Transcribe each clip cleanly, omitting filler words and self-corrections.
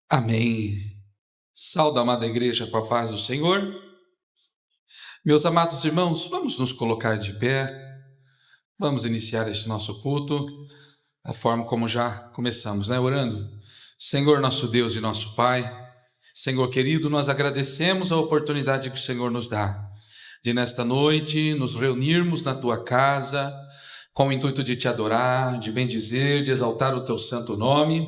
Amém. Saúde, amada igreja, com a paz do Senhor. Meus amados irmãos, vamos nos colocar de pé. Vamos iniciar este nosso culto, da forma como já começamos, Orando. Senhor, nosso Deus e nosso Pai, Senhor querido, nós agradecemos a oportunidade que o Senhor nos dá de nesta noite nos reunirmos na Tua casa, com o intuito de Te adorar, de bendizer, de exaltar o Teu santo nome.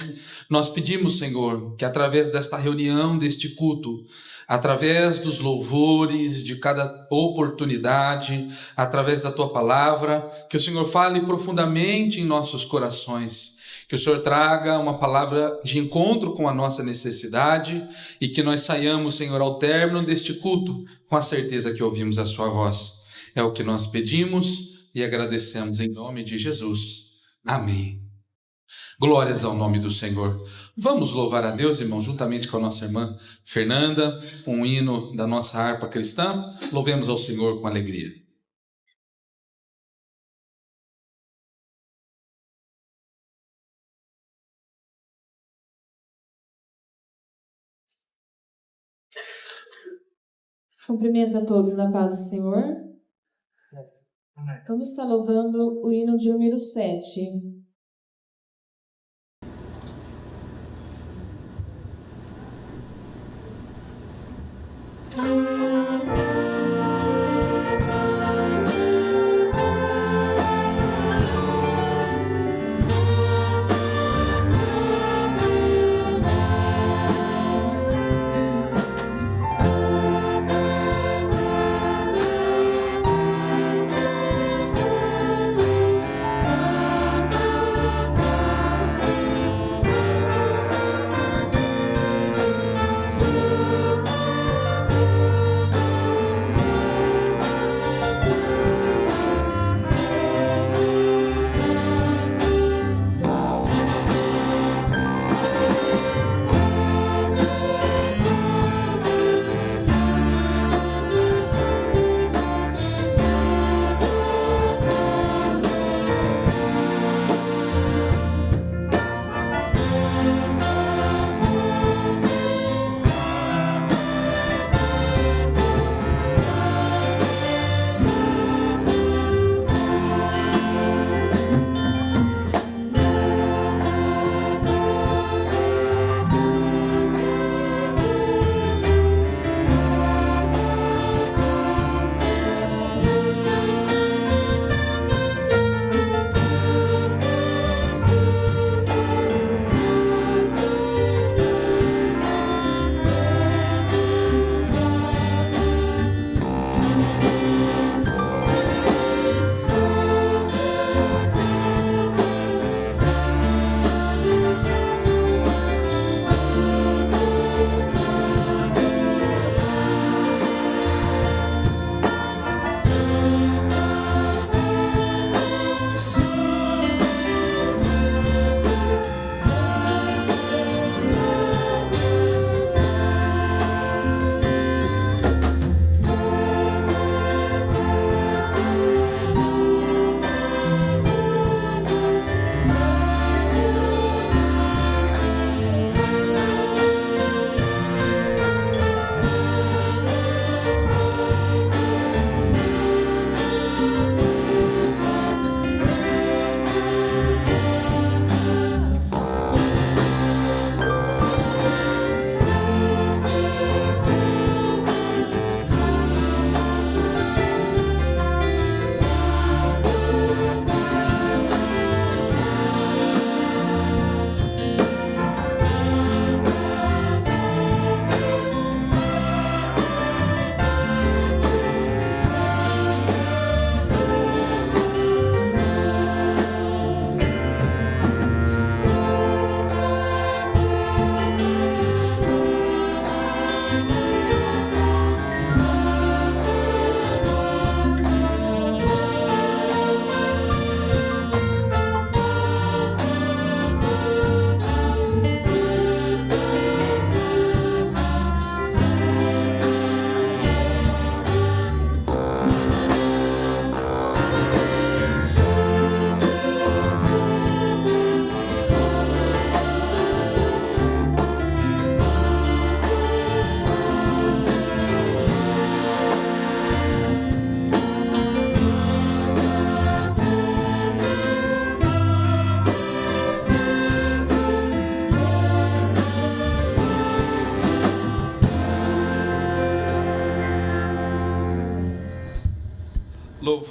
Nós pedimos, Senhor, que através desta reunião, deste culto, através dos louvores, de cada oportunidade, através da Tua palavra, que o Senhor fale profundamente em nossos corações, que o Senhor traga uma palavra de encontro com a nossa necessidade e que nós saiamos, Senhor, ao término deste culto, com a certeza que ouvimos a Sua voz. É o que nós pedimos e agradecemos em nome de Jesus. Amém. Glórias ao nome do Senhor. Vamos louvar a Deus, irmão, juntamente com a nossa irmã Fernanda, um hino da nossa harpa cristã. Louvemos ao Senhor com alegria. Cumprimento a todos na paz do Senhor. Vamos estar louvando o hino de número 7.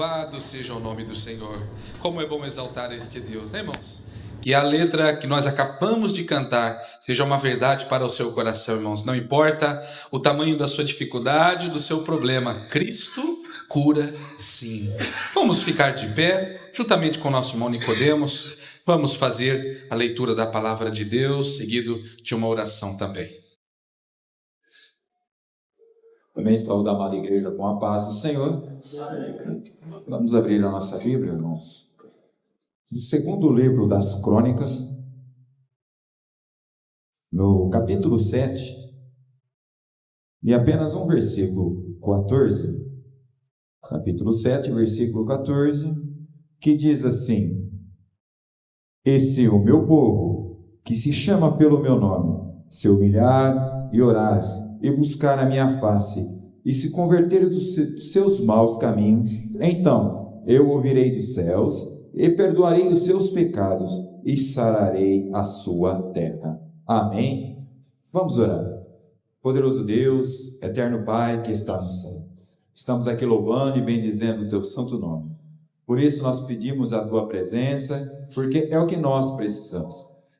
Louvado seja o nome do Senhor. Como é bom exaltar este Deus, né, irmãos? Que a letra que nós acabamos de cantar seja uma verdade para o seu coração, irmãos. Não importa o tamanho da sua dificuldade, do seu problema, Cristo cura sim. Vamos ficar de pé, juntamente com o nosso irmão Nicodemos. Vamos fazer a leitura da palavra de Deus, seguido de uma oração também. Também saúdo a amada igreja com a paz do Senhor. Vamos abrir a nossa Bíblia, irmãos. No segundo livro das Crônicas, no capítulo 7, e apenas um versículo 14, capítulo 7, versículo 14, que diz assim: E se o meu povo, que se chama pelo meu nome, se humilhar e orar, e buscar a minha face, e se converter dos seus maus caminhos, então eu ouvirei dos céus, e perdoarei os seus pecados, e sararei a sua terra. Amém? Vamos orar. Poderoso Deus, eterno Pai que está no céu, estamos aqui louvando e bendizendo o teu santo nome. Por isso nós pedimos a tua presença, porque é o que nós precisamos.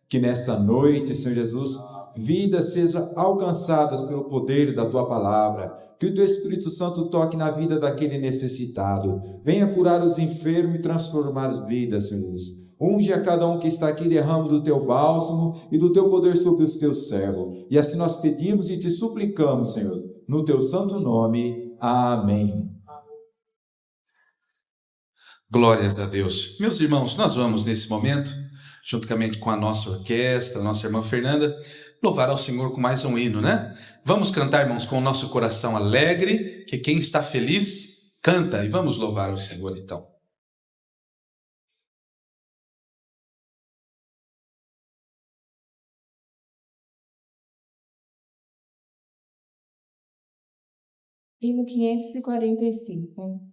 Que nesta noite, Senhor Jesus, vidas sejam alcançadas pelo poder da tua palavra, que o teu Espírito Santo toque na vida daquele necessitado, venha curar os enfermos e transformar as vidas, Senhor Jesus. Unge a cada um que está aqui, derrama do teu bálsamo e do teu poder sobre os teus servos. E assim nós pedimos e te suplicamos, Senhor, no teu santo nome. Amém. Glórias a Deus. Meus irmãos, nós vamos nesse momento, juntamente com a nossa orquestra, a nossa irmã Fernanda, louvar ao Senhor com mais um hino, né? Vamos cantar, irmãos, com o nosso coração alegre, que quem está feliz, canta. E vamos louvar ao Senhor, então. Hino 545.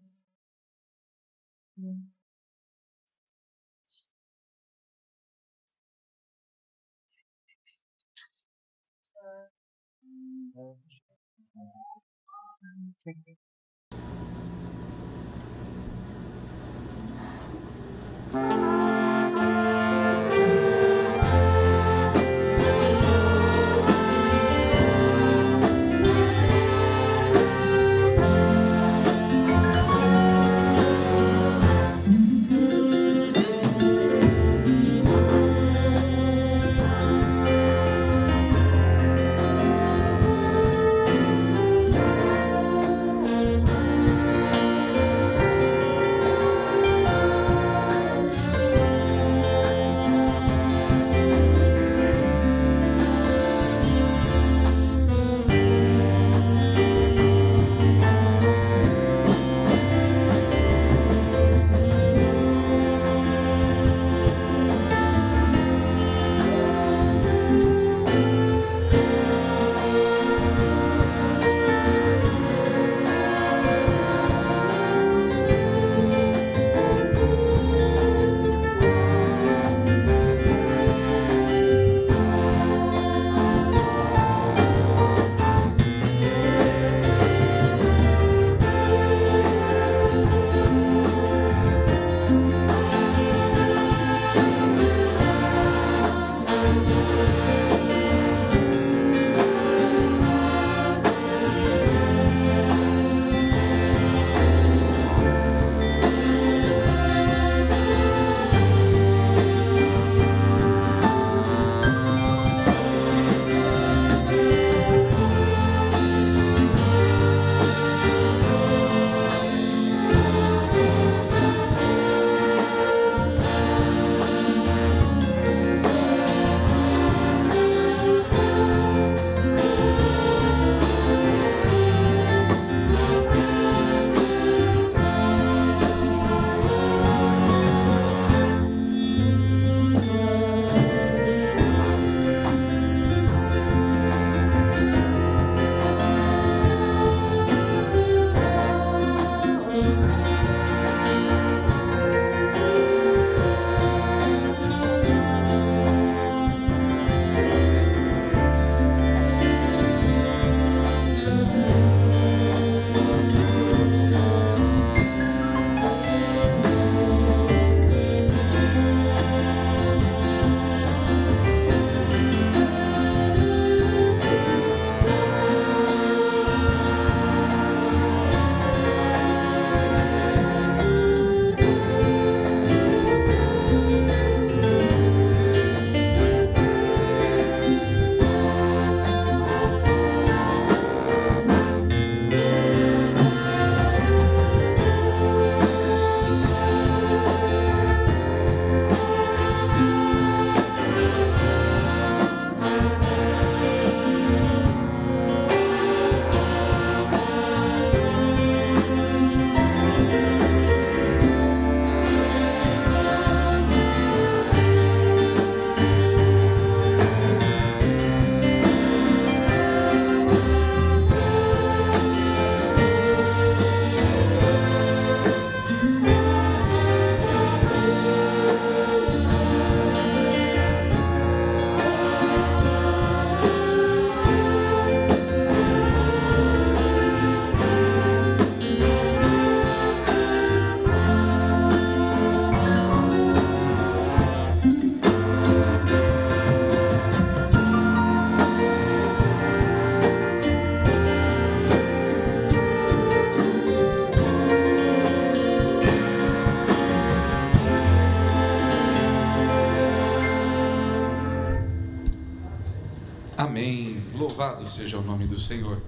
Amém. Louvado seja o nome do Senhor.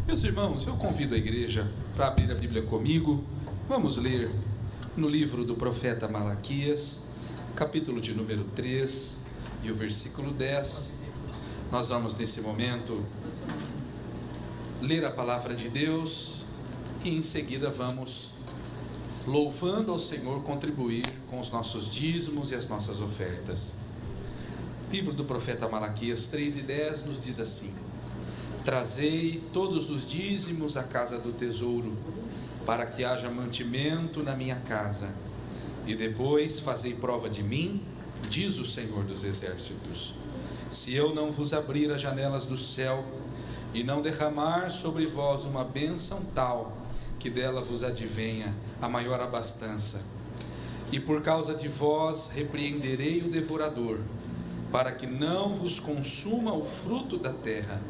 Meus irmãos, eu convido a igreja para abrir a Bíblia comigo. Vamos ler no livro do profeta Malaquias, capítulo de número 3 e o versículo 10. Nós vamos nesse momento ler a palavra de Deus e em seguida vamos, louvando ao Senhor, contribuir com os nossos dízimos e as nossas ofertas. Livro do profeta Malaquias 3 e 10 nos diz assim: Trazei todos os dízimos à casa do tesouro, para que haja mantimento na minha casa, e depois fazei prova de mim, diz o Senhor dos Exércitos, se eu não vos abrir as janelas do céu, e não derramar sobre vós uma bênção tal, que dela vos advenha a maior abastança. E por causa de vós repreenderei o devorador, para que não vos consuma o fruto da terra,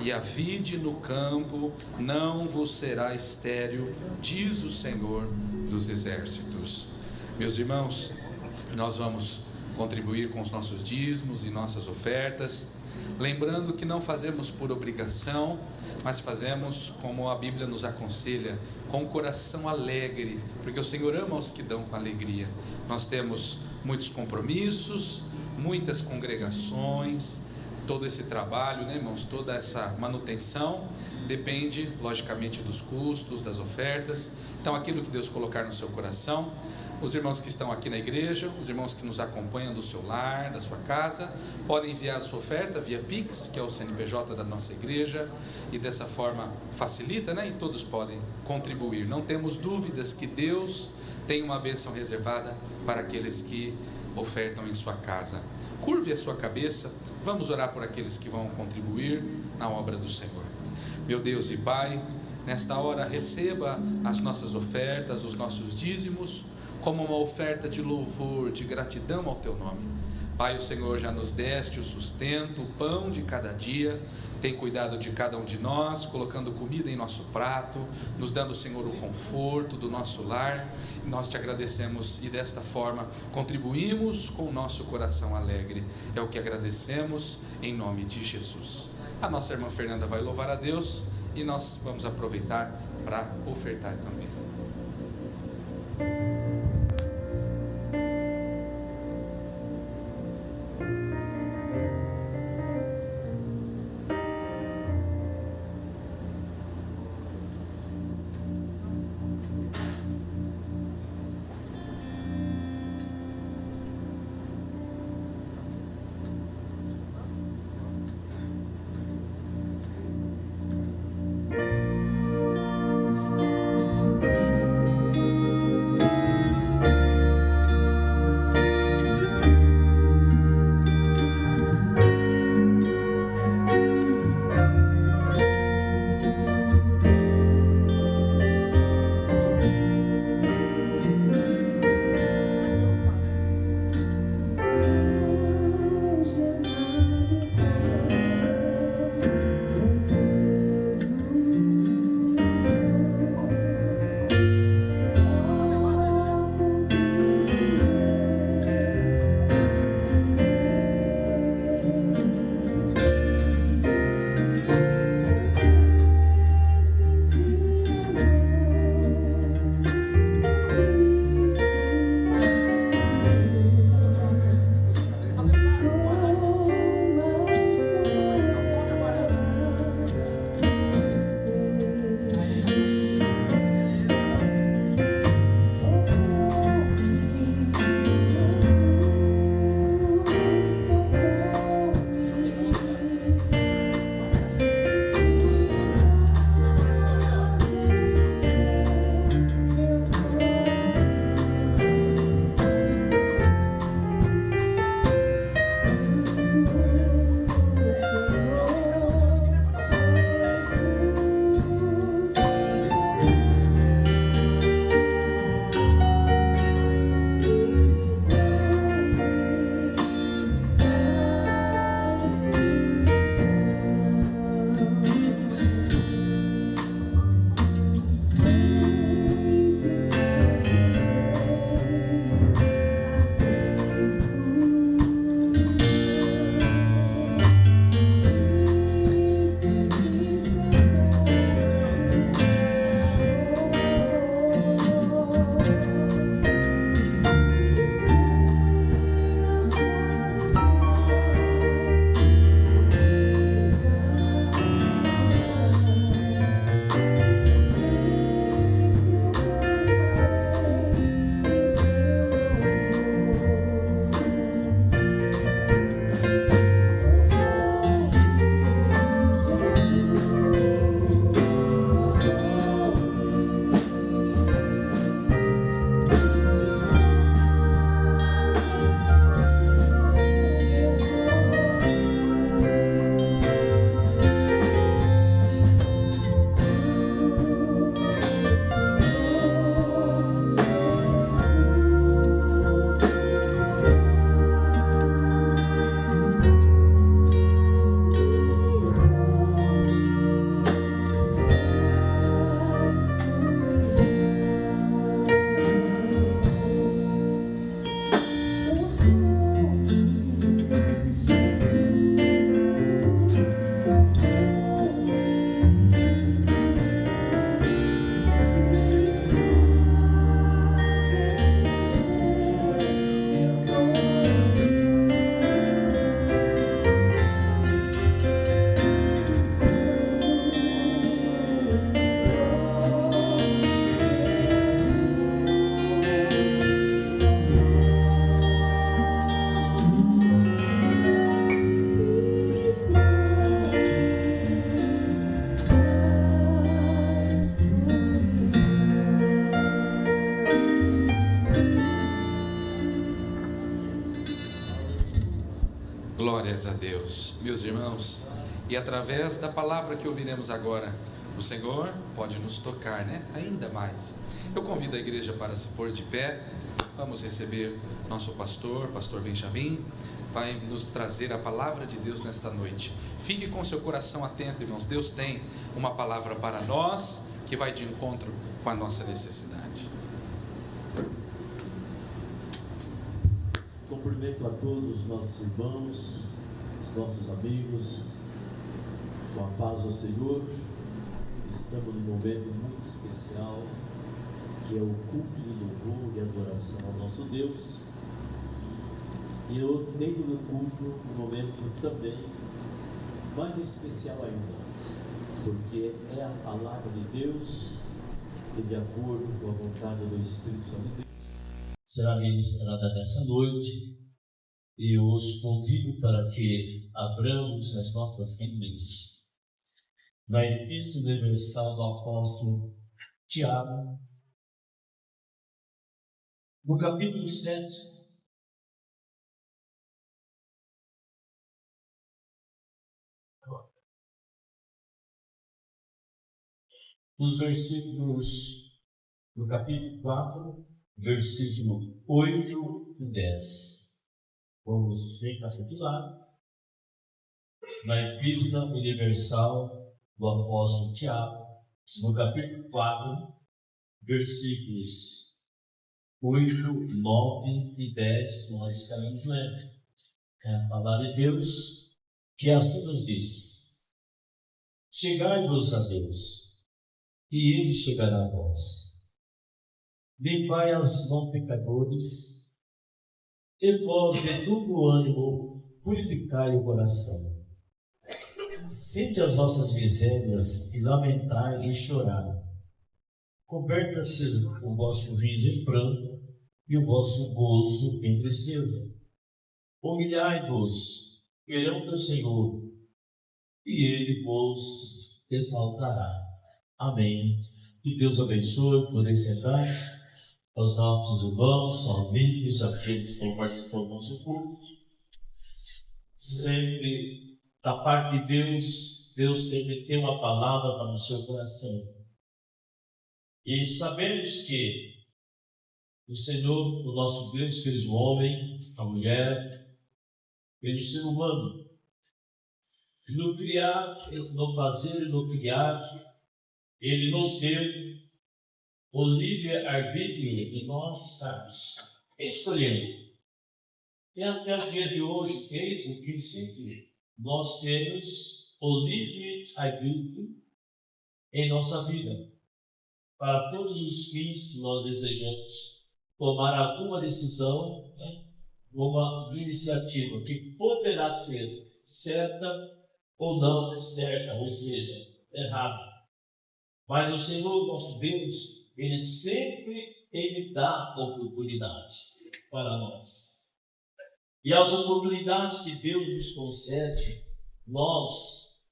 e a vide no campo não vos será estéril, diz o Senhor dos Exércitos. Meus irmãos, nós vamos contribuir com os nossos dízimos e nossas ofertas, lembrando que não fazemos por obrigação, mas fazemos como a Bíblia nos aconselha, com o coração alegre, porque o Senhor ama os que dão com alegria. Nós temos muitos compromissos, muitas congregações, todo esse trabalho, né, irmãos, toda essa manutenção depende, logicamente, dos custos, das ofertas. Então, aquilo que Deus colocar no seu coração, os irmãos que estão aqui na igreja, os irmãos que nos acompanham do seu lar, da sua casa, podem enviar a sua oferta via Pix, que é o CNPJ da nossa igreja, e dessa forma facilita, né, e todos podem contribuir. Não temos dúvidas que Deus tem uma bênção reservada para aqueles que ofertam em sua casa. Curve a sua cabeça, vamos orar por aqueles que vão contribuir na obra do Senhor. Meu Deus e Pai, nesta hora receba as nossas ofertas, os nossos dízimos, como uma oferta de louvor, de gratidão ao Teu nome. Pai, o Senhor já nos deste o sustento, o pão de cada dia, tem cuidado de cada um de nós, colocando comida em nosso prato, nos dando, Senhor, o conforto do nosso lar. Nós Te agradecemos e desta forma contribuímos com o nosso coração alegre. É o que agradecemos em nome de Jesus. A nossa irmã Fernanda vai louvar a Deus e nós vamos aproveitar para ofertar também. Glórias a Deus, meus irmãos. E através da palavra que ouviremos agora, o Senhor pode nos tocar, né? Ainda mais. Eu convido a igreja para se pôr de pé. Vamos receber nosso pastor Benjamin. Vai nos trazer a palavra de Deus nesta noite. Fique com seu coração atento, irmãos. Deus tem uma palavra para nós que vai de encontro com a nossa necessidade. Cumprimento a todos os nossos irmãos, os nossos amigos, com a paz do Senhor. Estamos num momento muito especial, que é o culto de louvor e adoração ao nosso Deus. E eu tenho no culto um momento também mais especial ainda, porque é a palavra de Deus que, de acordo com a vontade do Espírito Santo de Deus, será ministrada nessa noite. E eu os convido para que abramos as nossas Bíblias na Epístola Universal do Apóstolo Tiago, no capítulo 7. Os versículos do capítulo 4, versículo 8 e 10. Vamos recapitular. Na Epístola Universal do Apóstolo Tiago, no capítulo 4, versículos 8, 9 e 10, nós estaremos lendo. É a palavra de Deus que assim nos diz: chegai-vos a Deus, e Ele chegará a vós. Limpai as mãos, pecadores, e vós, de duplo ânimo, purificai o coração. Sente as vossas misérias e lamentai e chorai. Converta-se o vosso riso em pranto e o vosso gozo em tristeza. Humilhai-vos perante o Senhor, e Ele vos exaltará. Amém. Que Deus abençoe. Poder sentar. Aos nossos irmãos, aos amigos, aqueles que estão participando do nosso culto. Sempre, da parte de Deus, Deus sempre tem uma palavra para o seu coração. E sabemos que o Senhor, o nosso Deus, fez o homem, a mulher, fez o ser humano. No criar, no fazer e no criar, Ele nos deu o livre-arbítrio de nós estarmos escolhendo. E até o dia de hoje, desde o princípio, nós temos o livre-arbítrio em nossa vida, para todos os fins que nós desejamos tomar alguma decisão, uma iniciativa que poderá ser certa ou não certa, ou seja, errada. Mas o Senhor, nosso Deus, Ele sempre dá oportunidade para nós. E as oportunidades que Deus nos concede, nós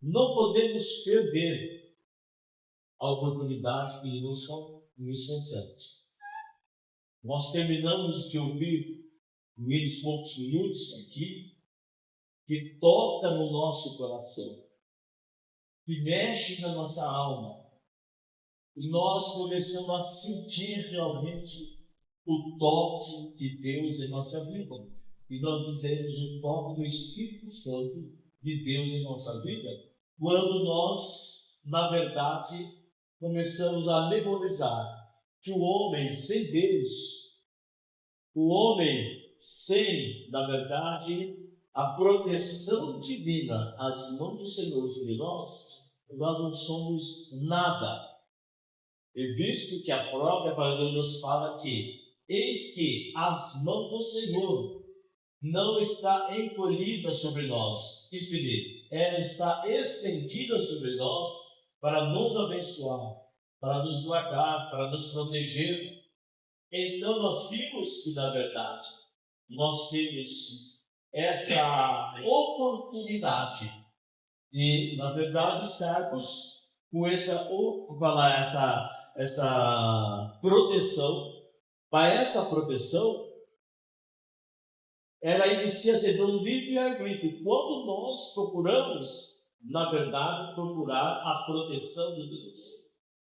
não podemos perder a oportunidade que Ele nos concede. Nós terminamos de ouvir uns poucos minutos aqui, que toca no nosso coração, que mexe na nossa alma. E nós começamos a sentir realmente o toque de Deus em nossa vida. E nós dizemos o toque do Espírito Santo de Deus em nossa vida, quando nós, na verdade, começamos a memorizar que o homem sem Deus, o homem sem, na verdade, a proteção divina, as mãos do Senhor sobre nós não somos nada. E visto que a própria palavra nos fala que eis que as mãos do Senhor não está encolhida sobre nós, isso quer dizer, ela está estendida sobre nós para nos abençoar, para nos guardar, para nos proteger. Então nós vimos que, na verdade, nós temos essa oportunidade de, na verdade, estarmos com essa proteção. Para essa proteção, ela inicia-se de um livre-arbítrio. Quando nós procuramos, na verdade, procurar a proteção de Deus.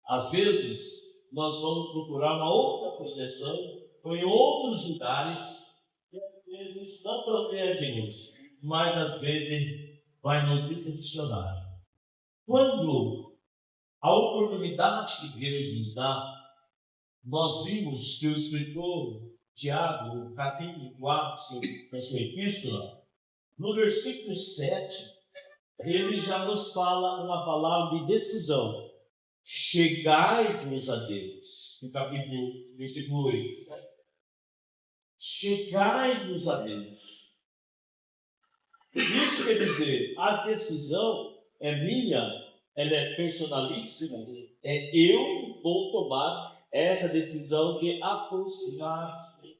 Às vezes, nós vamos procurar uma outra proteção ou em outros lugares que às vezes não protegem-nos, mas às vezes vai nos decepcionar. Quando a oportunidade que Deus nos dá, nós vimos que o escritor Tiago, no capítulo 4 da sua epístola, no versículo 7, ele já nos fala uma palavra de decisão. Chegai-vos a Deus. No capítulo, versículo 8. Chegai-vos a Deus. Isso quer dizer, a decisão é minha, ela é personalíssima, é eu que vou tomar essa decisão de aproximar-se.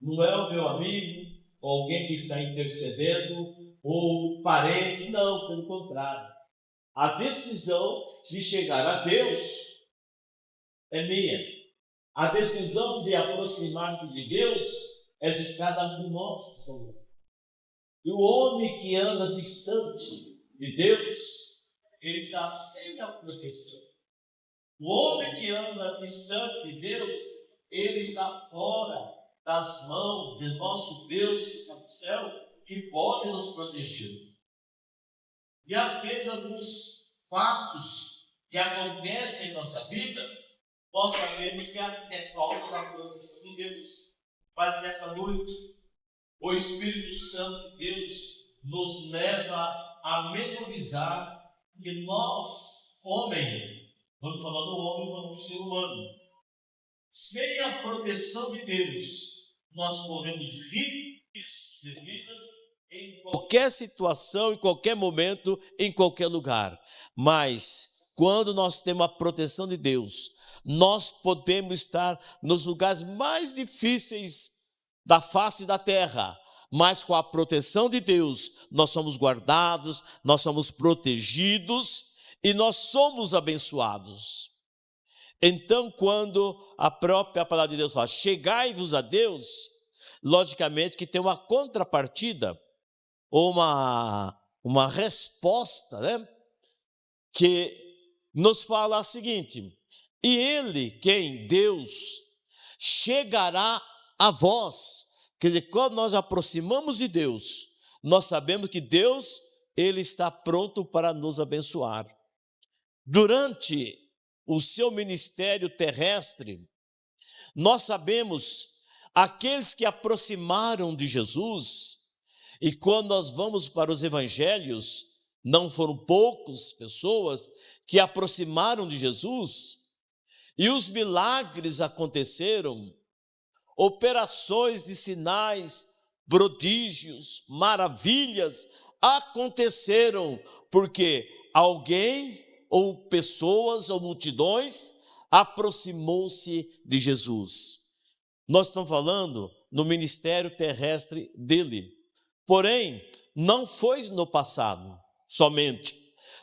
Não é o meu amigo, ou alguém que está intercedendo, ou parente, não, pelo contrário. A decisão de chegar a Deus é minha. A decisão de aproximar-se de Deus é de cada um de nós que somos. E o homem que anda distante de Deus, ele está sem a proteção. O homem que anda distante de Deus, ele está fora das mãos de nosso Deus que está no céu, que pode nos proteger. E às vezes alguns fatos que acontecem em nossa vida, nós sabemos que é falta da proteção de Deus. Mas nessa noite, o Espírito Santo de Deus nos leva a memorizar que nós, homem, vamos falar do homem como do ser humano, sem a proteção de Deus, nós corremos riscos de vidas em qualquer situação, em qualquer momento, em qualquer lugar. Mas quando nós temos a proteção de Deus, nós podemos estar nos lugares mais difíceis da face da terra, mas com a proteção de Deus, nós somos guardados, nós somos protegidos e nós somos abençoados. Então, quando a própria palavra de Deus fala, chegai-vos a Deus, logicamente que tem uma contrapartida, ou uma resposta, né? Que nos fala a seguinte: e ele, quem? Deus, chegará a vós. Quer dizer, quando nós aproximamos de Deus, nós sabemos que Deus, ele está pronto para nos abençoar. Durante o seu ministério terrestre, nós sabemos, aqueles que aproximaram de Jesus, e quando nós vamos para os evangelhos, não foram poucas pessoas que aproximaram de Jesus, e os milagres aconteceram, operações de sinais, prodígios, maravilhas aconteceram, porque alguém, ou pessoas, ou multidões, aproximou-se de Jesus. Nós estamos falando no ministério terrestre dele. Porém, não foi no passado somente,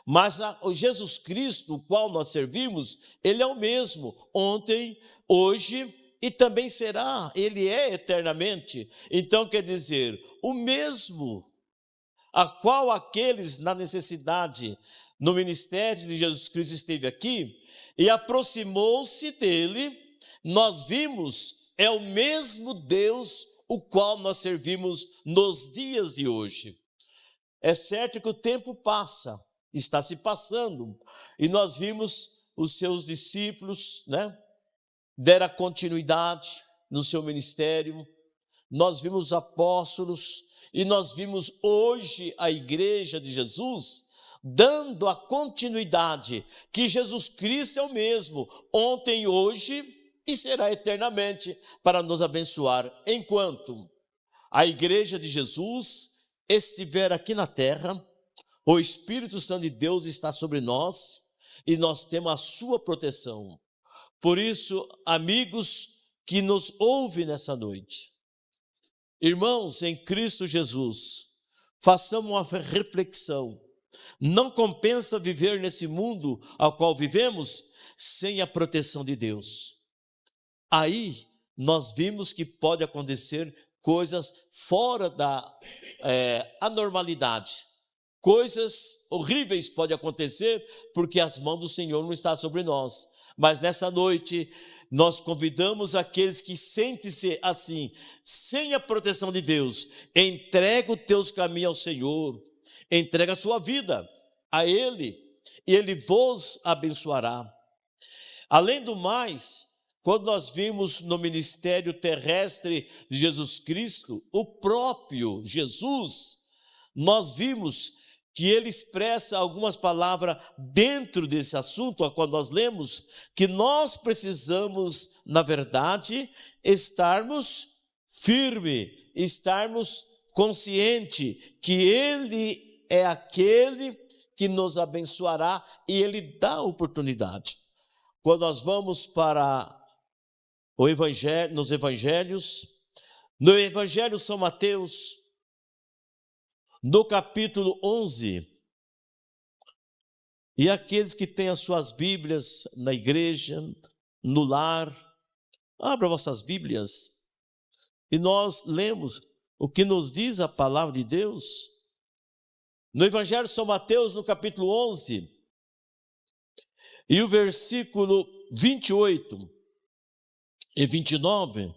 mas o Jesus Cristo, o qual nós servimos, ele é o mesmo, ontem, hoje e também será, ele é eternamente. Então, quer dizer, o mesmo a qual aqueles na necessidade, no ministério de Jesus Cristo esteve aqui e aproximou-se dele, nós vimos, é o mesmo Deus o qual nós servimos nos dias de hoje. É certo que o tempo passa, está se passando, e nós vimos os seus discípulos, né, deram continuidade no seu ministério, nós vimos os apóstolos, e nós vimos hoje a igreja de Jesus, dando a continuidade, que Jesus Cristo é o mesmo, ontem, hoje, e será eternamente para nos abençoar. Enquanto a igreja de Jesus estiver aqui na terra, o Espírito Santo de Deus está sobre nós e nós temos a sua proteção. Por isso, amigos que nos ouvem nessa noite, irmãos em Cristo Jesus, façamos uma reflexão. Não compensa viver nesse mundo ao qual vivemos sem a proteção de Deus. Aí nós vimos que pode acontecer coisas fora da anormalidade. Coisas horríveis podem acontecer porque as mãos do Senhor não estão sobre nós. Mas nessa noite, nós convidamos aqueles que sentem-se assim, sem a proteção de Deus. Entrega os teus caminhos ao Senhor. Entrega a sua vida a Ele. E Ele vos abençoará. Além do mais, quando nós vimos no ministério terrestre de Jesus Cristo, o próprio Jesus, nós vimos que ele expressa algumas palavras dentro desse assunto, a qual nós lemos, que nós precisamos, na verdade, estarmos firmes, estarmos conscientes que ele é aquele que nos abençoará e ele dá oportunidade. Quando nós vamos para o evangelho, nos evangelhos, no Evangelho São Mateus, no capítulo 11, e aqueles que têm as suas Bíblias na igreja, no lar, abra vossas Bíblias, e nós lemos o que nos diz a palavra de Deus. No Evangelho São Mateus, no capítulo 11, e o versículo 28 e 29,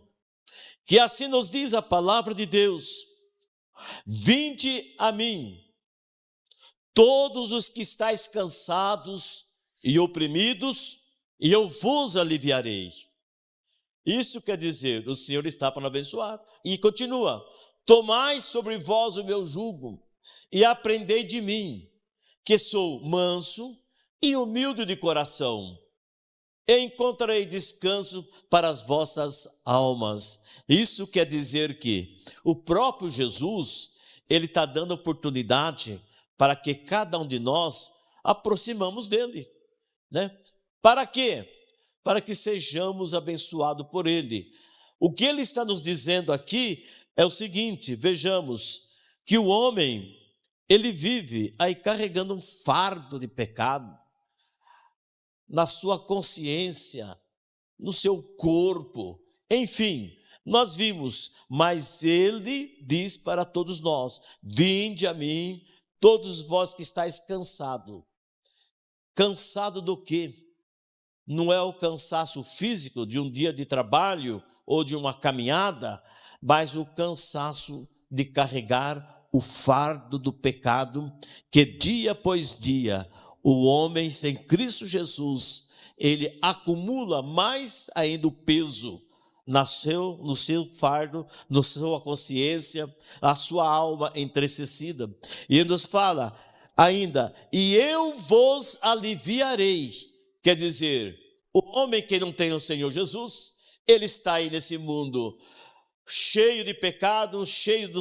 que assim nos diz a palavra de Deus: vinde a mim, todos os que estáis cansados e oprimidos, e eu vos aliviarei. Isso quer dizer, o Senhor está para abençoar. E continua: tomai sobre vós o meu jugo, e aprendei de mim, que sou manso e humilde de coração, e encontrarei descanso para as vossas almas. Isso quer dizer que o próprio Jesus, ele está dando oportunidade para que cada um de nós aproximamos dele, né? Para quê? Para que sejamos abençoados por ele. O que ele está nos dizendo aqui é o seguinte: vejamos que o homem, ele vive aí carregando um fardo de pecado na sua consciência, no seu corpo, enfim, nós vimos, mas ele diz para todos nós: vinde a mim, todos vós que estáis cansados. Cansado do quê? Não é o cansaço físico de um dia de trabalho ou de uma caminhada, mas o cansaço de carregar o fardo do pecado, que dia após dia o homem sem Cristo Jesus, ele acumula mais ainda o peso no seu fardo, na sua consciência, a sua alma entristecida. E ele nos fala ainda: e eu vos aliviarei. Quer dizer, o homem que não tem o Senhor Jesus, ele está aí nesse mundo cheio de pecado, cheio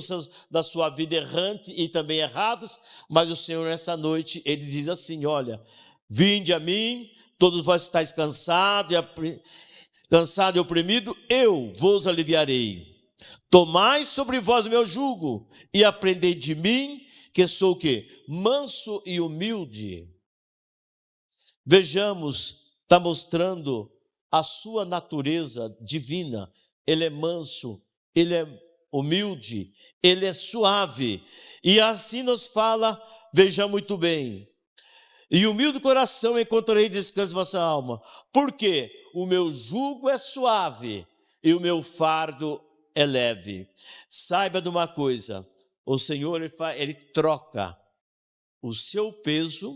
da sua vida errante e também errados, mas o Senhor nessa noite, ele diz assim: olha, vinde a mim, todos vós estáis cansados e oprimidos, eu vos aliviarei. Tomai sobre vós o meu jugo e aprendei de mim, que sou o quê? Manso e humilde. Vejamos, está mostrando a sua natureza divina. Ele é manso, ele é humilde, ele é suave. E assim nos fala, veja muito bem: e humilde coração encontrarei descanso em vossa alma. Por quê? O meu jugo é suave e o meu fardo é leve. Saiba de uma coisa: o Senhor ele troca o seu peso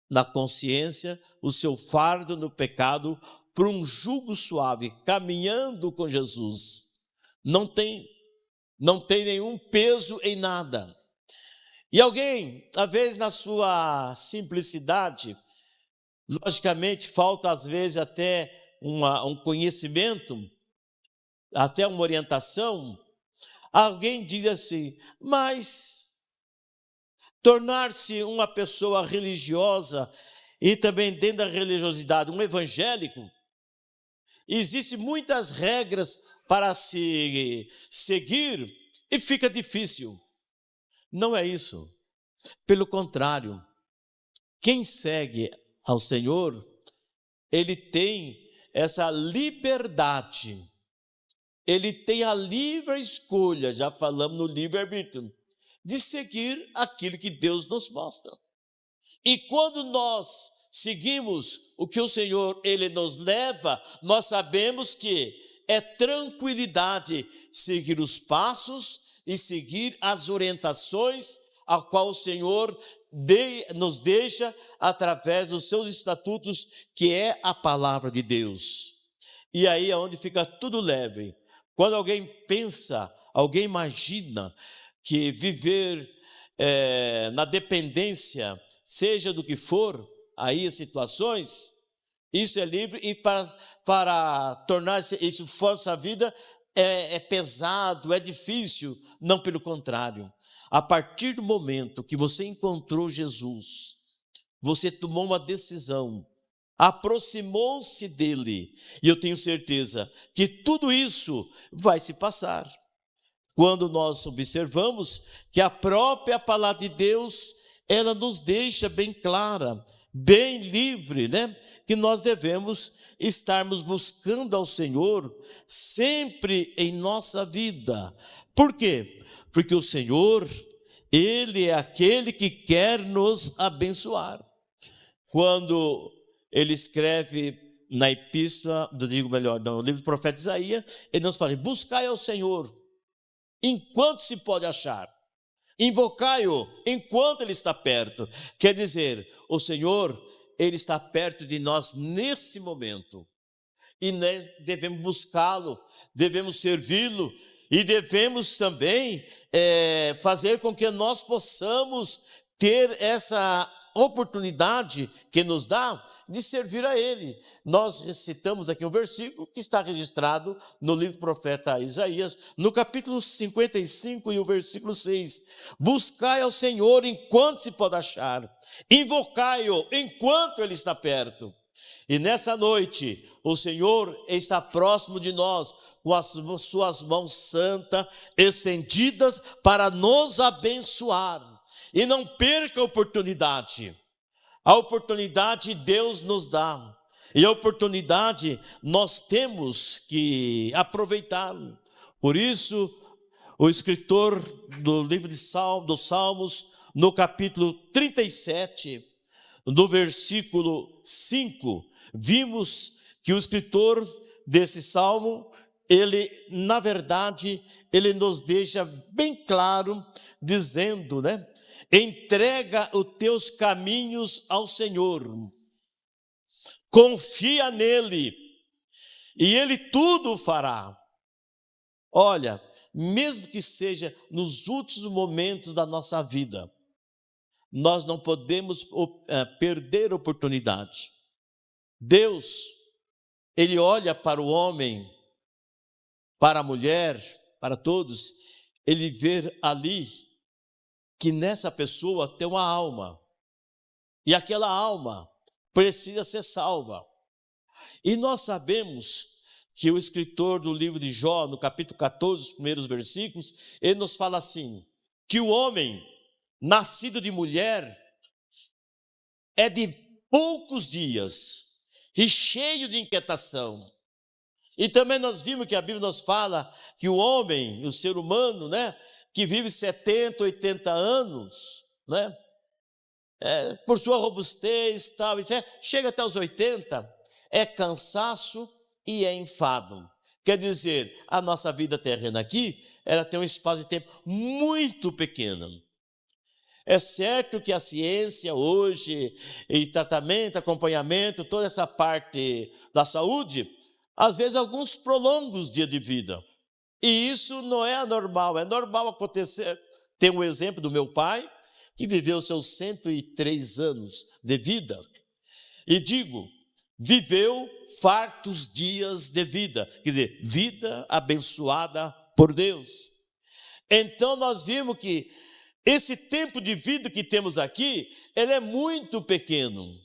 na consciência, o seu fardo no pecado, por um jugo suave, caminhando com Jesus. Não tem nenhum peso em nada. E alguém, às vezes, na sua simplicidade, logicamente, falta às vezes até um conhecimento, até uma orientação. Alguém diz assim: mas tornar-se uma pessoa religiosa e também dentro da religiosidade, um evangélico, existem muitas regras para se seguir e fica difícil. Não é isso. Pelo contrário, quem segue ao Senhor, ele tem essa liberdade ele tem a livre escolha, já falamos no livre-arbítrio, de seguir aquilo que Deus nos mostra. E quando nós seguimos o que o Senhor, Ele nos leva, nós sabemos que é tranquilidade seguir os passos e seguir as orientações a qual o Senhor nos deixa através dos seus estatutos, que é a palavra de Deus. E aí é onde fica tudo leve. Quando alguém pensa, alguém imagina que viver na dependência, seja do que for, aí as situações, isso é livre, e para tornar isso força a vida é pesado, é difícil. Não, pelo contrário. A partir do momento que você encontrou Jesus, você tomou uma decisão, aproximou-se dele, e eu tenho certeza que tudo isso vai se passar. Quando nós observamos que a própria palavra de Deus, ela nos deixa bem clara, bem livre, né? Que nós devemos estarmos buscando ao Senhor sempre em nossa vida. Por quê? Porque o Senhor, Ele é aquele que quer nos abençoar. Quando Ele escreve na epístola, no livro do profeta Isaías, Ele nos fala: buscai ao Senhor enquanto se pode achar, invocai-o enquanto Ele está perto. Quer dizer, o Senhor, Ele está perto de nós nesse momento, e nós devemos buscá-lo, devemos servi-lo, e devemos também fazer com que nós possamos ter essa oportunidade que nos dá de servir a Ele. Nós recitamos aqui um versículo que está registrado no livro do profeta Isaías, no capítulo 55 e o versículo 6. Buscai ao Senhor enquanto se pode achar, invocai-o enquanto Ele está perto. E nessa noite, o Senhor está próximo de nós, com as suas mãos santas estendidas para nos abençoar. E não perca a oportunidade. A oportunidade Deus nos dá. E a oportunidade nós temos que aproveitar. Por isso, o escritor do livro dos Salmos, no capítulo 37, no versículo 5, vimos que o escritor desse salmo, ele, na verdade, ele nos deixa bem claro, dizendo, né? Entrega os teus caminhos ao Senhor, confia nele, e ele tudo fará. Olha, mesmo que seja nos últimos momentos da nossa vida, nós não podemos perder a oportunidade. Deus, Ele olha para o homem, para a mulher, para todos, Ele vê ali que nessa pessoa tem uma alma, e aquela alma precisa ser salva. E nós sabemos que o escritor do livro de Jó, no capítulo 14, os primeiros versículos, ele nos fala assim, que o homem nascido de mulher é de poucos dias e cheio de inquietação. E também nós vimos que a Bíblia nos fala que o homem, o ser humano, né, que vive 70, 80 anos, né, por sua robustez, tal, etc., chega até os 80, é cansaço e é enfado. Quer dizer, a nossa vida terrena aqui, ela tem um espaço de tempo muito pequeno. É certo que a ciência hoje, e tratamento, acompanhamento, toda essa parte da saúde, às vezes alguns prolongam os dias de vida. E isso não é anormal, é normal acontecer. Tem um exemplo do meu pai, que viveu seus 103 anos de vida. E digo, viveu fartos dias de vida, quer dizer, vida abençoada por Deus. Então nós vimos que esse tempo de vida que temos aqui, ele é muito pequeno.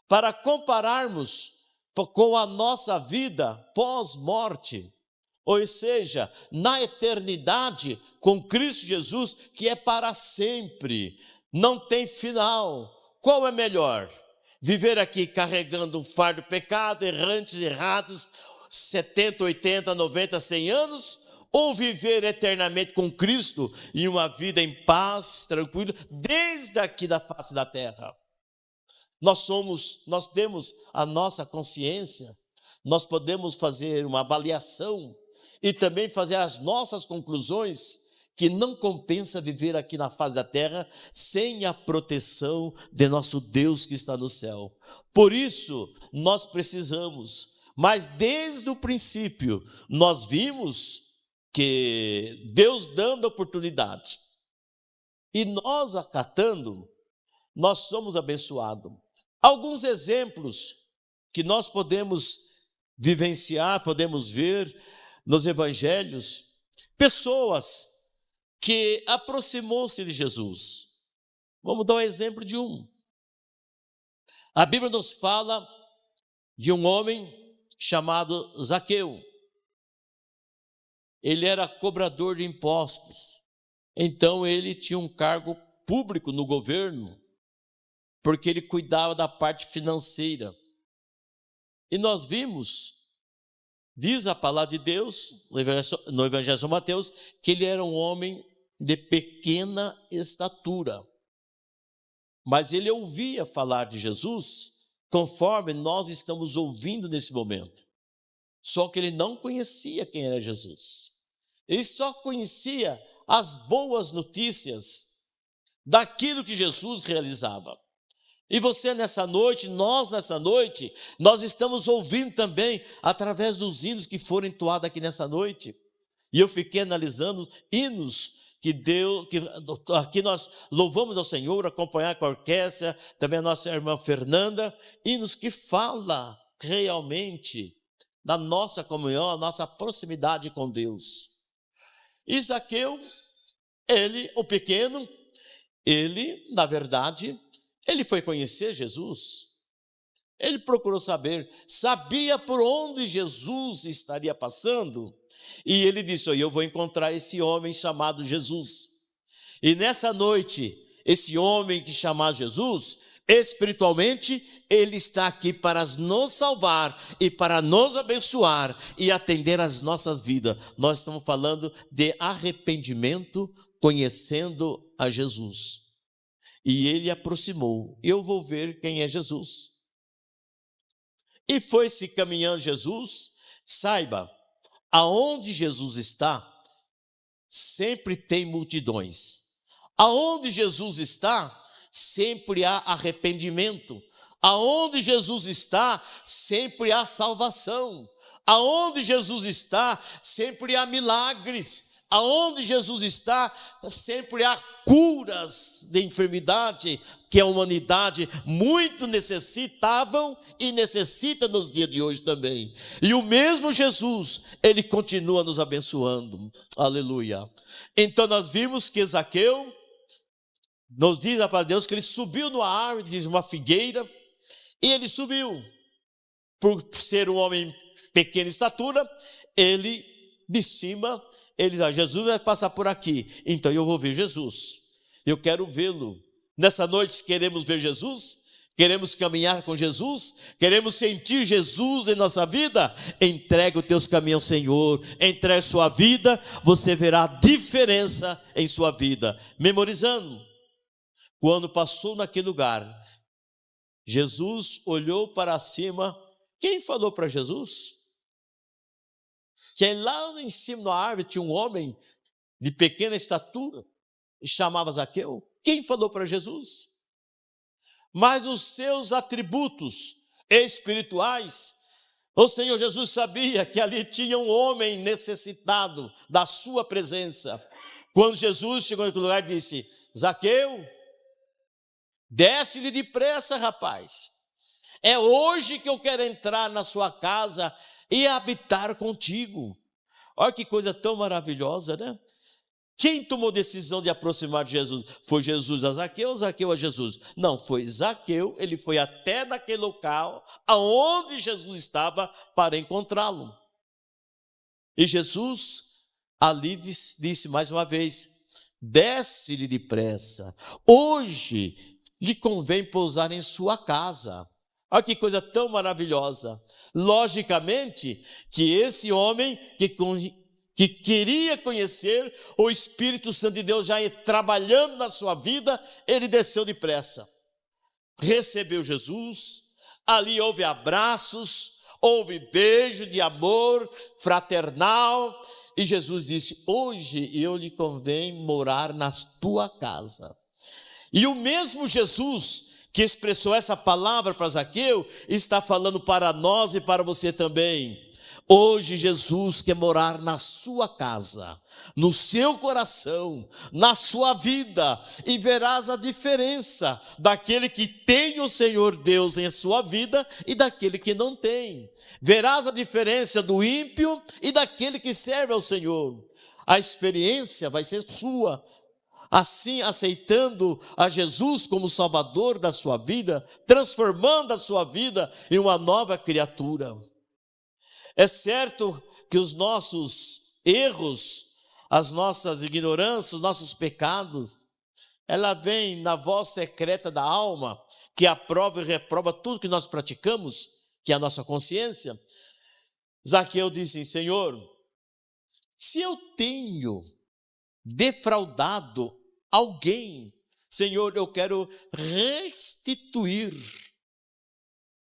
Para compararmos com a nossa vida pós-morte, ou seja, na eternidade com Cristo Jesus, que é para sempre, não tem final. Qual é melhor? Viver aqui carregando um fardo de pecado, errantes, errados, 70, 80, 90, 100 anos, ou viver eternamente com Cristo em uma vida em paz, tranquila, desde aqui da face da terra. Nós temos a nossa consciência, nós podemos fazer uma avaliação e também fazer as nossas conclusões, que não compensa viver aqui na face da terra sem a proteção de nosso Deus que está no céu. Por isso, nós precisamos, mas desde o princípio, nós vimos que Deus dando oportunidade, e nós acatando, nós somos abençoados. Alguns exemplos que nós podemos vivenciar, podemos ver nos evangelhos, pessoas que aproximou-se de Jesus. Vamos dar um exemplo de um. A Bíblia nos fala de um homem chamado Zaqueu. Ele era cobrador de impostos, então ele tinha um cargo público no governo, porque ele cuidava da parte financeira. E nós vimos, diz a palavra de Deus, no Evangelho de São Mateus, que ele era um homem de pequena estatura. Mas ele ouvia falar de Jesus, conforme nós estamos ouvindo nesse momento. Só que ele não conhecia quem era Jesus. Ele só conhecia as boas notícias daquilo que Jesus realizava. E você nessa noite, nós nessa noite, nós estamos ouvindo também através dos hinos que foram entoados aqui nessa noite. E eu fiquei analisando hinos que aqui nós louvamos ao Senhor, acompanhar com a orquestra, também a nossa irmã Fernanda, hinos que falam realmente da nossa comunhão, a nossa proximidade com Deus. E Zaqueu, ele, o pequeno, ele, na verdade, ele foi conhecer Jesus. Ele procurou saber, sabia por onde Jesus estaria passando, e ele disse: eu vou encontrar esse homem chamado Jesus. E nessa noite, esse homem que chamado Jesus, espiritualmente, ele está aqui para nos salvar e para nos abençoar e atender às nossas vidas. Nós estamos falando de arrependimento, conhecendo a Jesus. E ele aproximou: eu vou ver quem é Jesus. E foi-se caminhando Jesus. Saiba, aonde Jesus está, sempre tem multidões. Aonde Jesus está, sempre há arrependimento. Aonde Jesus está, sempre há salvação. Aonde Jesus está, sempre há milagres. Aonde Jesus está, sempre há curas de enfermidade que a humanidade muito necessitavam e necessita nos dias de hoje também. E o mesmo Jesus, ele continua nos abençoando. Aleluia. Então nós vimos que Zaqueu, nos diz a palavra de Deus que ele subiu numa árvore, diz uma figueira, e ele subiu. Por ser um homem pequena estatura, ele de cima, ele diz: Jesus vai passar por aqui, então eu vou ver Jesus, eu quero vê-lo. Nessa noite queremos ver Jesus, queremos caminhar com Jesus, queremos sentir Jesus em nossa vida. Entrega os teus caminhos ao Senhor, entrega sua vida, você verá a diferença em sua vida. Memorizando, quando passou naquele lugar, Jesus olhou para cima. Quem falou para Jesus? Que lá em cima da árvore tinha um homem de pequena estatura, e chamava Zaqueu. Quem falou para Jesus? Mas os seus atributos espirituais, o Senhor Jesus sabia que ali tinha um homem necessitado da sua presença. Quando Jesus chegou naquele lugar, disse: Zaqueu, desce-lhe depressa, rapaz. É hoje que eu quero entrar na sua casa e habitar contigo. Olha que coisa tão maravilhosa, né? Quem tomou decisão de aproximar de Jesus? Foi Jesus a Zaqueu ou Zaqueu a Jesus? Não, foi Zaqueu. Ele foi até naquele local aonde Jesus estava para encontrá-lo. E Jesus ali disse mais uma vez: desce-lhe depressa. Hoje lhe convém pousar em sua casa. Olha que coisa tão maravilhosa. Logicamente que esse homem que queria conhecer o Espírito Santo de Deus já trabalhando na sua vida, ele desceu depressa. Recebeu Jesus, ali houve abraços, houve beijo de amor fraternal, e Jesus disse: hoje eu lhe convém morar na tua casa. E o mesmo Jesus que expressou essa palavra para Zaqueu, está falando para nós e para você também. Hoje Jesus quer morar na sua casa, no seu coração, na sua vida, e verás a diferença daquele que tem o Senhor Deus em sua vida e daquele que não tem. Verás a diferença do ímpio e daquele que serve ao Senhor. A experiência vai ser sua. Assim, aceitando a Jesus como Salvador da sua vida, transformando a sua vida em uma nova criatura. É certo que os nossos erros, as nossas ignorâncias, os nossos pecados, ela vem na voz secreta da alma, que aprova e reprova tudo que nós praticamos, que é a nossa consciência. Zaqueu disse: Senhor, se eu tenho defraudado alguém, Senhor, eu quero restituir,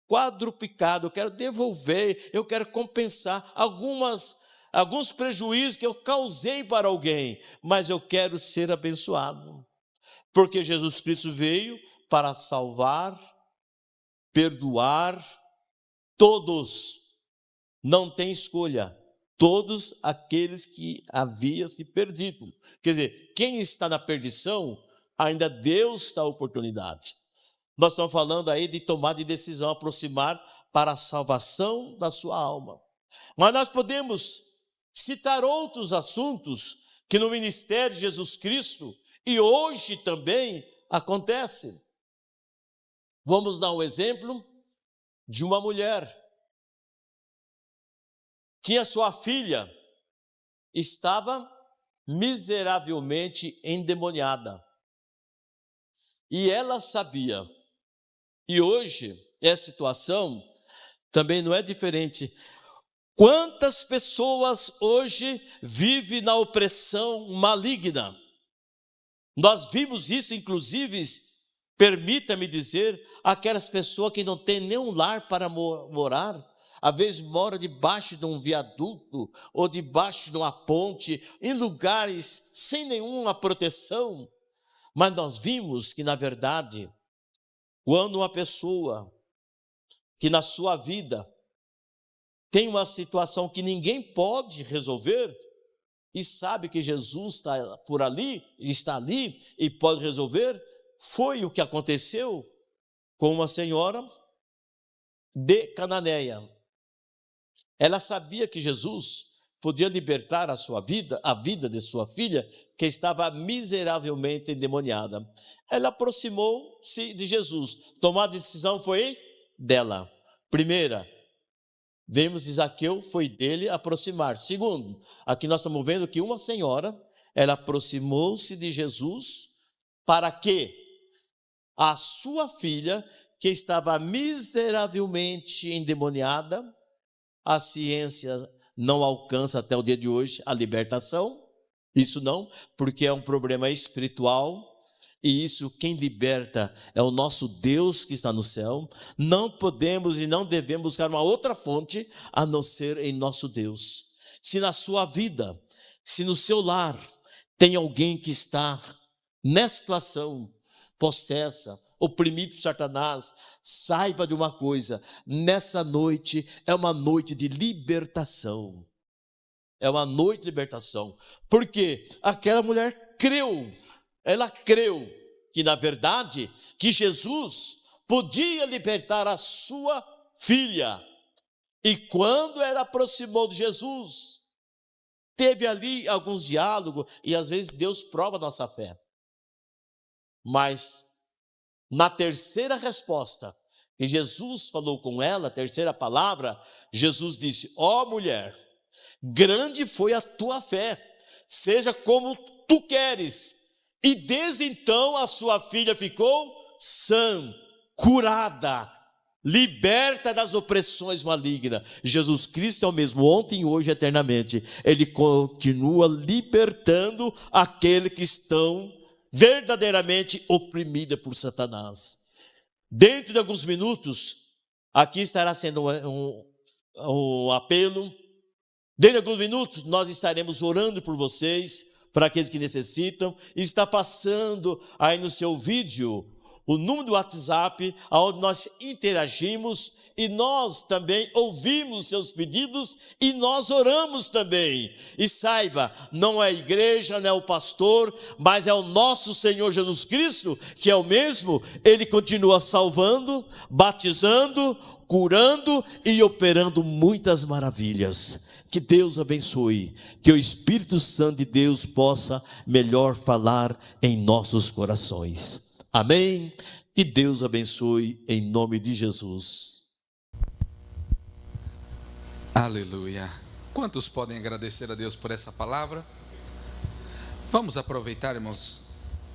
quadruplicado, eu quero devolver, eu quero compensar alguns prejuízos que eu causei para alguém, mas eu quero ser abençoado, porque Jesus Cristo veio para salvar, perdoar todos, não tem escolha. Todos aqueles que haviam se perdido. Quer dizer, quem está na perdição, ainda Deus dá oportunidade. Nós estamos falando aí de tomar de decisão, aproximar para a salvação da sua alma. Mas nós podemos citar outros assuntos que no ministério de Jesus Cristo, e hoje também acontece. Vamos dar um exemplo de uma mulher. Tinha sua filha, estava miseravelmente endemoniada. E ela sabia. E hoje, essa situação também não é diferente. Quantas pessoas hoje vivem na opressão maligna? Nós vimos isso, inclusive, permita-me dizer, aquelas pessoas que não têm nenhum lar para morar, às vezes mora debaixo de um viaduto ou debaixo de uma ponte, em lugares sem nenhuma proteção. Mas nós vimos que, na verdade, quando uma pessoa que na sua vida tem uma situação que ninguém pode resolver e sabe que Jesus está por ali, está ali e pode resolver, foi o que aconteceu com uma senhora de Cananéia. Ela sabia que Jesus podia libertar a sua vida, a vida de sua filha, que estava miseravelmente endemoniada. Ela aproximou-se de Jesus. Tomar a decisão foi dela. Primeira, vemos de Zaqueu, foi dele aproximar. Segundo, aqui nós estamos vendo que uma senhora, ela aproximou-se de Jesus para que a sua filha, que estava miseravelmente endemoniada, a ciência não alcança até o dia de hoje a libertação, isso não, porque é um problema espiritual, e isso quem liberta é o nosso Deus que está no céu. Não podemos e não devemos buscar uma outra fonte a não ser em nosso Deus. Se na sua vida, se no seu lar tem alguém que está nessa situação, possessa, oprimido por Satanás, saiba de uma coisa: nessa noite é uma noite de libertação. É uma noite de libertação. Porque aquela mulher creu, ela creu que, na verdade, que Jesus podia libertar a sua filha. E quando ela aproximou de Jesus, teve ali alguns diálogos, e às vezes Deus prova a nossa fé. Mas na terceira resposta, que Jesus falou com ela, a terceira palavra, Jesus disse: ó mulher, grande foi a tua fé, seja como tu queres. E desde então a sua filha ficou sã, curada, liberta das opressões malignas. Jesus Cristo é o mesmo ontem, hoje e eternamente. Ele continua libertando aqueles que estão verdadeiramente oprimidos por Satanás. Dentro de alguns minutos, aqui estará sendo um apelo. Dentro de alguns minutos, nós estaremos orando por vocês, para aqueles que necessitam. Está passando aí no seu vídeo o número do WhatsApp, onde nós interagimos e nós também ouvimos seus pedidos e nós oramos também. E saiba, não é a igreja, não é o pastor, mas é o nosso Senhor Jesus Cristo, que é o mesmo. Ele continua salvando, batizando, curando e operando muitas maravilhas. Que Deus abençoe, que o Espírito Santo de Deus possa melhor falar em nossos corações. Amém? Que Deus abençoe em nome de Jesus. Aleluia. Quantos podem agradecer a Deus por essa palavra? Vamos aproveitar, irmãos,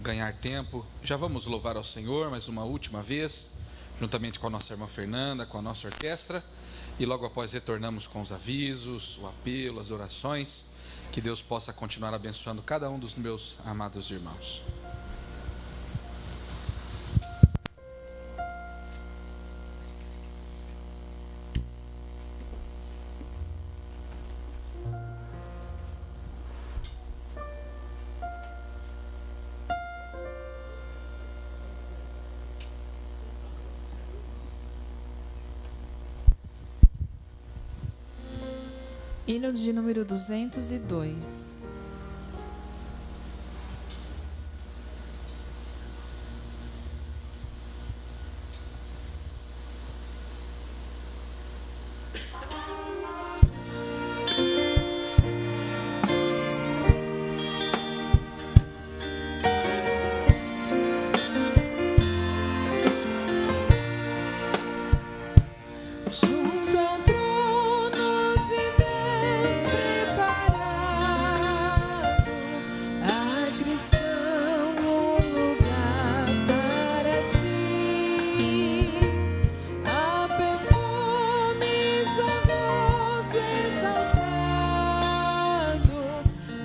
ganhar tempo. Já vamos louvar ao Senhor mais uma última vez, juntamente com a nossa irmã Fernanda, com a nossa orquestra. E logo após retornamos com os avisos, o apelo, as orações. Que Deus possa continuar abençoando cada um dos meus amados irmãos. Hino de número 202. Junto ao trono de Deus preparado, a cristão um lugar para ti. Há perfumes a gozo exaltado,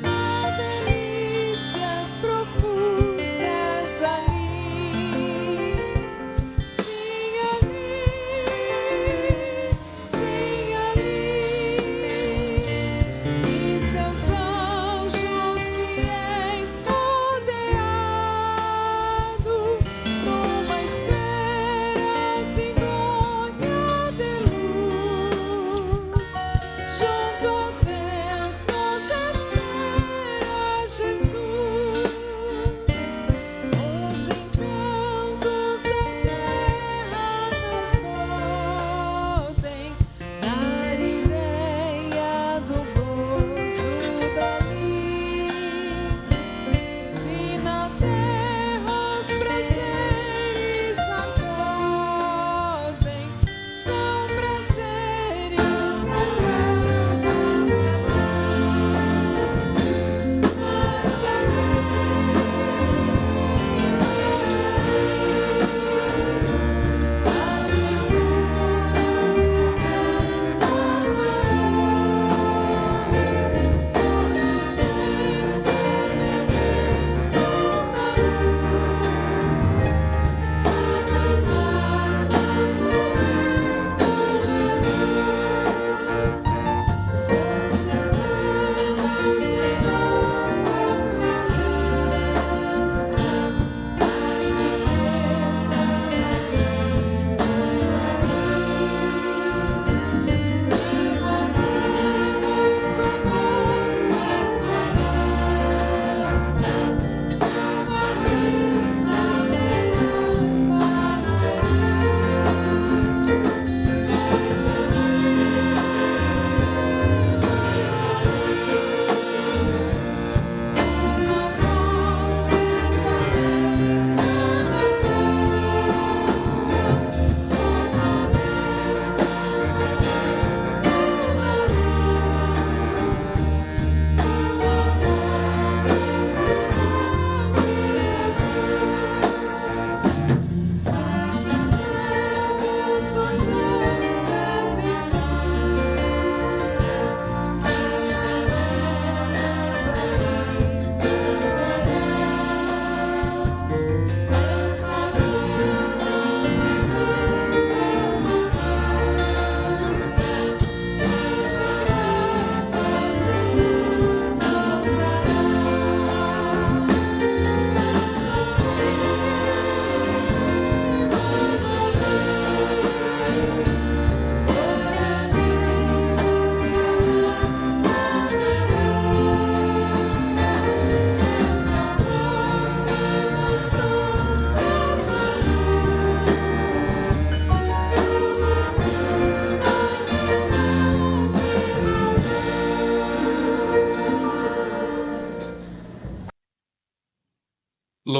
há delícias profusas ali. Sim, ali.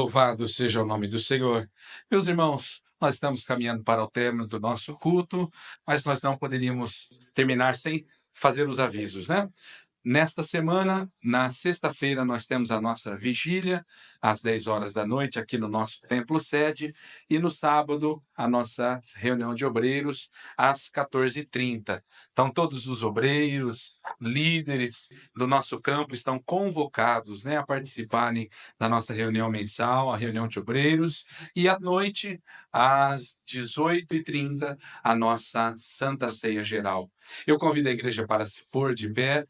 Louvado seja o nome do Senhor. Meus irmãos, nós estamos caminhando para o término do nosso culto, mas nós não poderíamos terminar sem fazer os avisos, né? Nesta semana, na sexta-feira, nós temos a nossa vigília, às 10 horas da noite, aqui no nosso templo sede, e no sábado, a nossa reunião de obreiros, às 14h30. Então, todos os obreiros, líderes do nosso campo estão convocados, né, a participarem da nossa reunião mensal, a reunião de obreiros, e à noite, às 18h30, a nossa Santa Ceia Geral. Eu convido a igreja para se pôr de pé.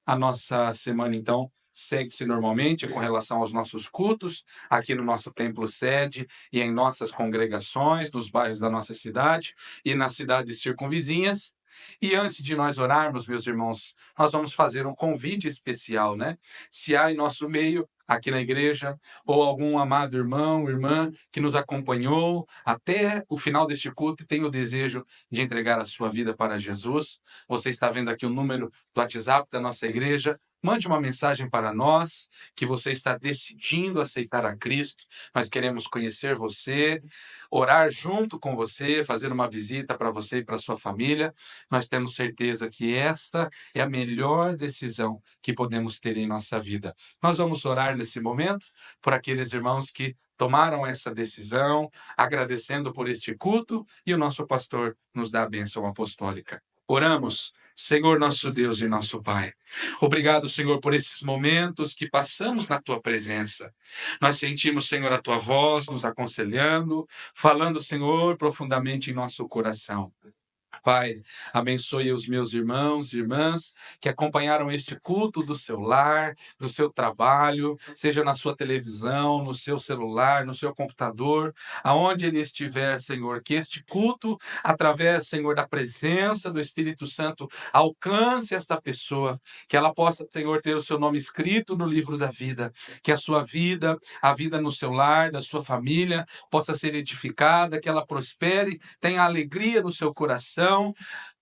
A nossa semana, então, segue-se normalmente com relação aos nossos cultos, aqui no nosso templo sede e em nossas congregações, nos bairros da nossa cidade e nas cidades circunvizinhas. E antes de nós orarmos, meus irmãos, nós vamos fazer um convite especial, né? Se há em nosso meio, aqui na igreja, ou algum amado irmão, irmã, que nos acompanhou até o final deste culto e tem o desejo de entregar a sua vida para Jesus, você está vendo aqui o número do WhatsApp da nossa igreja. Mande uma mensagem para nós, que você está decidindo aceitar a Cristo. Nós queremos conhecer você, orar junto com você, fazer uma visita para você e para sua família. Nós temos certeza que esta é a melhor decisão que podemos ter em nossa vida. Nós vamos orar nesse momento por aqueles irmãos que tomaram essa decisão, agradecendo por este culto, e o nosso pastor nos dá a bênção apostólica. Oramos. Senhor, nosso Deus e nosso Pai, obrigado, Senhor, por esses momentos que passamos na Tua presença. Nós sentimos, Senhor, a Tua voz nos aconselhando, falando, Senhor, profundamente em nosso coração. Pai, abençoe os meus irmãos e irmãs que acompanharam este culto do seu lar, do seu trabalho, seja na sua televisão, no seu celular, no seu computador, aonde ele estiver, Senhor, que este culto, através, Senhor, da presença do Espírito Santo, alcance esta pessoa, que ela possa, Senhor, ter o seu nome escrito no livro da vida, que a sua vida, a vida no seu lar, da sua família, possa ser edificada, que ela prospere, tenha alegria no seu coração,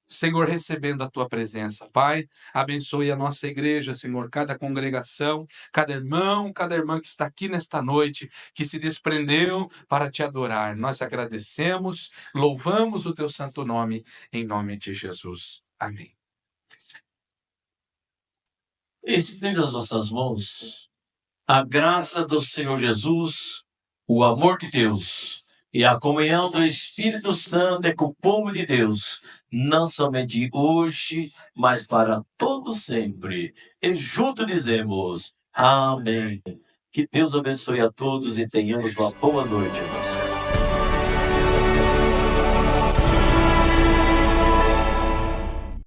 Senhor, recebendo a Tua presença. Pai, abençoe a nossa igreja, Senhor, cada congregação, cada irmão, cada irmã que está aqui nesta noite, que se desprendeu para Te adorar. Nós agradecemos, louvamos o Teu santo nome, em nome de Jesus. Amém. Estenda as vossas mãos. A graça do Senhor Jesus, o amor de Deus e a comunhão do Espírito Santo é com o povo de Deus, não somente hoje, mas para todo sempre. E juntos dizemos, amém. Que Deus abençoe a todos e tenhamos uma boa noite.